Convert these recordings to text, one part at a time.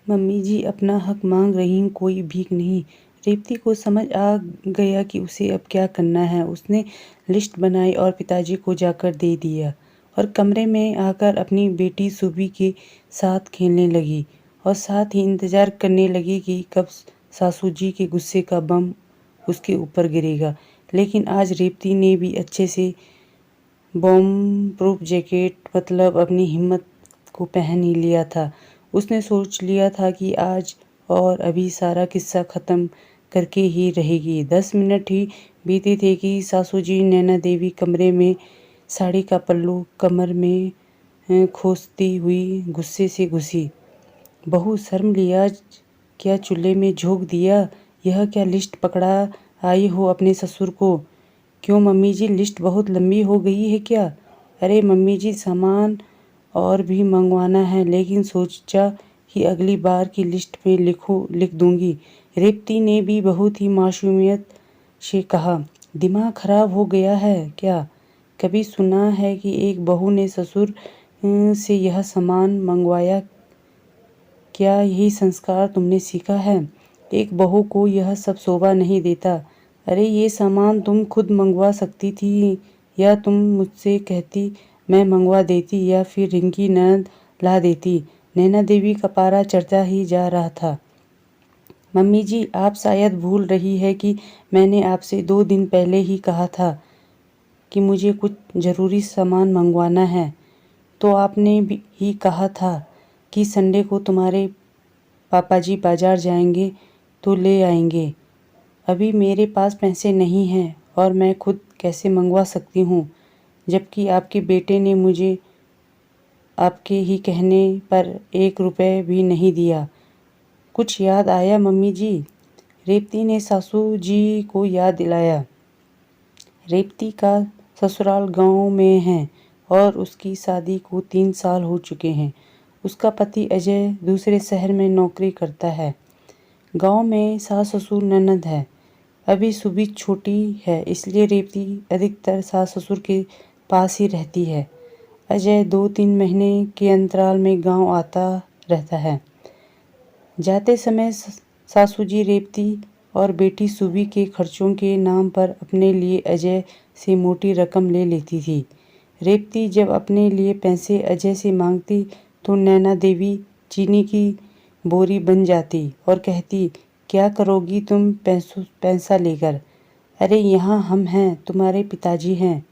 Mummy जी अपना हक मांग रही हूँ, कोई भीख नहीं। रेवती को समझ आ गया कि उसे अब क्या करना है। उसने लिस्ट बनाई और पिताजी को जाकर दे दिया और कमरे में आकर अपनी बेटी सुबी के साथ खेलने लगी और साथ ही इंतज़ार करने लगी कि कब सासू जी के गुस्से का बम उसके ऊपर गिरेगा। लेकिन आज रेवती ने भी अच्छे से बॉम्ब प्रूफ जैकेट मतलब अपनी हिम्मत को पहन ही लिया था। उसने सोच लिया था कि आज और अभी सारा किस्सा ख़त्म करके ही रहेगी। 10 मिनट ही बीते थे कि सासू जी नैना देवी कमरे में साड़ी का पल्लू कमर में खोसती हुई गुस्से से घुसी। बहू शर्म लिया क्या, चूल्हे में झोंक दिया। यह क्या लिस्ट पकड़ा आई हो अपने ससुर को। क्यों मम्मी जी, लिस्ट बहुत लंबी हो गई है क्या? अरे मम्मी जी, सामान और भी मंगवाना है, लेकिन सोचा कि अगली बार की लिस्ट में लिख दूंगी। रेवती ने भी बहुत ही मासूमियत से कहा। दिमाग खराब हो गया है क्या? कभी सुना है कि एक बहू ने ससुर से यह सामान मंगवाया? क्या यही संस्कार तुमने सीखा है? एक बहू को यह सब शोभा नहीं देता। अरे ये सामान तुम खुद मंगवा सकती थी, या तुम मुझसे कहती मैं मंगवा देती, या फिर रिंकी ननद ला देती। नैना देवी का पारा चढ़ता ही जा रहा था। मम्मी जी, आप शायद भूल रही है कि मैंने आपसे 2 दिन पहले ही कहा था कि मुझे कुछ ज़रूरी सामान मंगवाना है। तो आपने भी ही कहा था कि संडे को तुम्हारे पापा जी बाजार जाएंगे तो ले आएंगे। अभी मेरे पास पैसे नहीं हैं और मैं खुद कैसे मंगवा सकती हूँ, जबकि आपके बेटे ने मुझे आपके ही कहने पर 1 रुपए भी नहीं दिया। कुछ याद आया मम्मी जी? रेवती ने सासू जी को याद दिलाया। रेवती का ससुराल गांव में है और उसकी शादी को 3 साल हो चुके हैं। उसका पति अजय दूसरे शहर में नौकरी करता है। गांव में सास ससुर ननद है। अभी सुबी छोटी है, इसलिए रेवती अधिकतर सास ससुर के पास ही रहती है। अजय 2-3 महीने के अंतराल में गांव आता रहता है। जाते समय सासू जी रेवती और बेटी सुबी के खर्चों के नाम पर अपने लिए अजय से मोटी रकम ले लेती थी। रेवती जब अपने लिए पैसे अजय से मांगती तो नैना देवी चीनी की बोरी बन जाती और कहती, क्या करोगी तुम पैसा लेकर? अरे यहाँ हम हैं, तुम्हारे पिताजी हैं।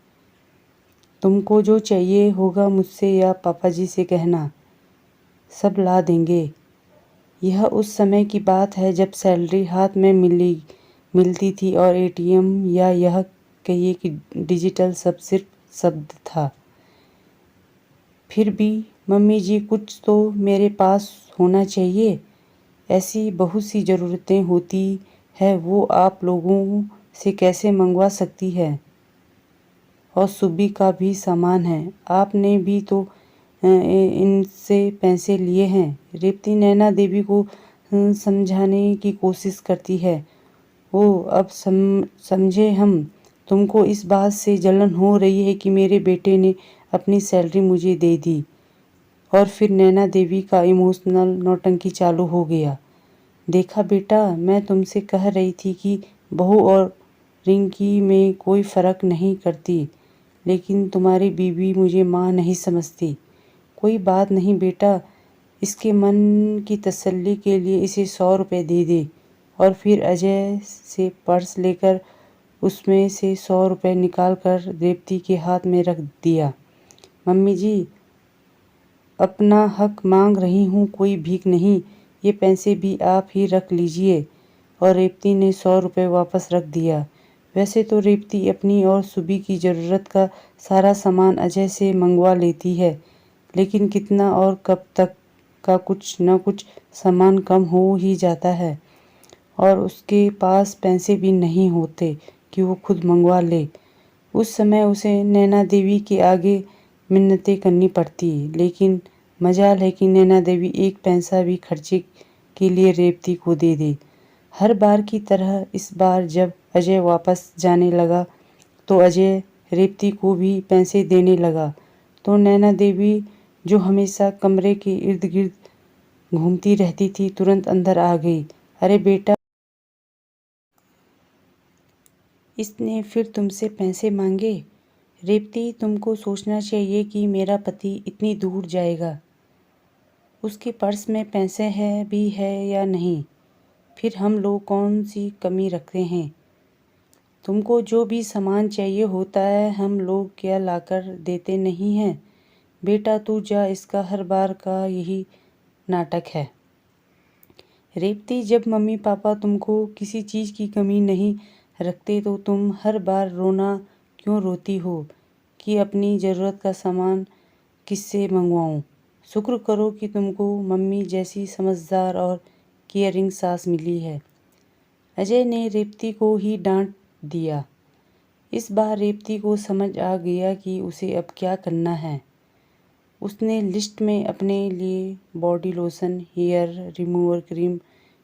तुमको जो चाहिए होगा मुझसे या पापा जी से कहना, सब ला देंगे। यह उस समय की बात है जब सैलरी हाथ में मिलती थी और एटीएम या यह कहिए कि डिजिटल सब सिर्फ शब्द था। फिर भी मम्मी जी, कुछ तो मेरे पास होना चाहिए। ऐसी बहुत सी ज़रूरतें होती है, वो आप लोगों से कैसे मंगवा सकती है। और सुबी का भी सामान है, आपने भी तो इनसे पैसे लिए हैं। रेवती नैना देवी को समझाने की कोशिश करती है। ओ अब समझे हम। तुमको इस बात से जलन हो रही है कि मेरे बेटे ने अपनी सैलरी मुझे दे दी। और फिर नैना देवी का इमोशनल नौटंकी चालू हो गया। देखा बेटा, मैं तुमसे कह रही थी कि बहू और रिंकी में कोई फ़र्क नहीं करती, लेकिन तुम्हारी बीवी मुझे माँ नहीं समझती। कोई बात नहीं बेटा, इसके मन की तसल्ली के लिए इसे 100 रुपये दे दे। और फिर अजय से पर्स लेकर उसमें से 100 रुपये निकाल कर रेवती के हाथ में रख दिया। मम्मी जी, अपना हक मांग रही हूँ, कोई भीख नहीं। ये पैसे भी आप ही रख लीजिए। और रेवती ने 100 रुपये वापस रख दिया। वैसे तो रेवती अपनी और सुबी की ज़रूरत का सारा सामान अजय से मंगवा लेती है, लेकिन कितना और कब तक का कुछ न कुछ सामान कम हो ही जाता है और उसके पास पैसे भी नहीं होते कि वो खुद मंगवा ले। उस समय उसे नैना देवी के आगे मिन्नतें करनी पड़ती, लेकिन मजाल है कि नैना देवी एक पैसा भी खर्चे के लिए रेवती को दे दे। हर बार की तरह इस बार जब अजय वापस जाने लगा तो अजय रेवती को भी पैसे देने लगा। तो नैना देवी, जो हमेशा कमरे के इर्द गिर्द घूमती रहती थी तुरंत अंदर आ गई। अरे बेटा, इसने फिर तुमसे पैसे मांगे? रेवती, तुमको सोचना चाहिए कि मेरा पति इतनी दूर जाएगा, उसके पर्स में पैसे हैं भी है या नहीं, फिर हम लोग कौन सी कमी रखते हैं। तुमको जो भी सामान चाहिए होता है हम लोग क्या लाकर देते नहीं हैं। बेटा तू जा, इसका हर बार का यही नाटक है। रेवती, जब मम्मी पापा तुमको किसी चीज़ की कमी नहीं रखते तो तुम हर बार रोना क्यों रोती हो कि अपनी ज़रूरत का सामान किससे मंगवाऊँ। शुक्र करो कि तुमको मम्मी जैसी समझदार और केयरिंग सास मिली है। अजय ने रेवती को ही डांट दिया। इस बार रेवती को समझ आ गया कि उसे अब क्या करना है। उसने लिस्ट में अपने लिए body lotion, hair remover cream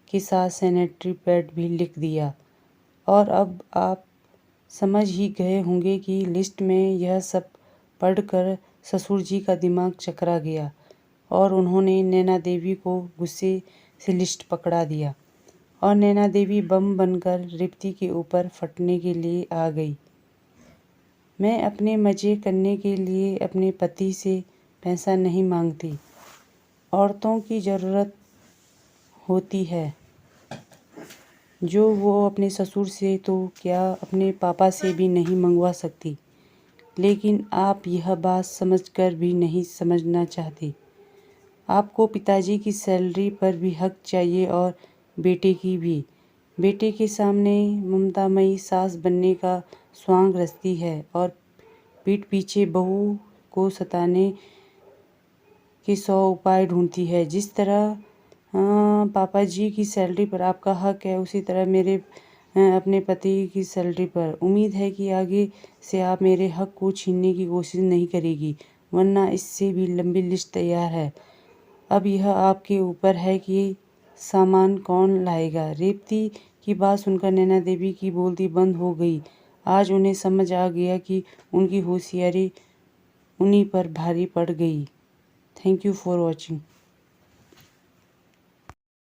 के साथ सैनिटरी पैड भी लिख दिया। और अब आप समझ ही गए होंगे कि लिस्ट में यह सब पढ़कर ससुर जी का दिमाग चकरा गया और उन्होंने नैना देवी को गुस्से से लिस्ट पकड़ा दिया और नैना देवी बम बनकर रेवती के ऊपर फटने के लिए आ गई। मैं अपने मज़े करने के लिए अपने पति से पैसा नहीं मांगती। औरतों की ज़रूरत होती है जो वो अपने ससुर से तो क्या अपने पापा से भी नहीं मंगवा सकती। लेकिन आप यह बात समझकर भी नहीं समझना चाहते। आपको पिताजी की सैलरी पर भी हक चाहिए और बेटे की भी। बेटे के सामने ममतामयी सास बनने का स्वांग रचती है और पीठ पीछे बहू को सताने के 100 उपाय ढूंढती है। जिस तरह पापा जी की सैलरी पर आपका हक है, उसी तरह मेरे अपने पति की सैलरी पर। उम्मीद है कि आगे से आप मेरे हक को छीनने की कोशिश नहीं करेगी, वरना इससे भी लंबी लिस्ट तैयार है। अब यह आपके ऊपर है कि सामान कौन लाएगा। रेवती की बात सुनकर नैना देवी की बोलती बंद हो गई। आज उन्हें समझ आ गया कि उनकी होशियारी उन्हीं पर भारी पड़ गई। Thank you for watching.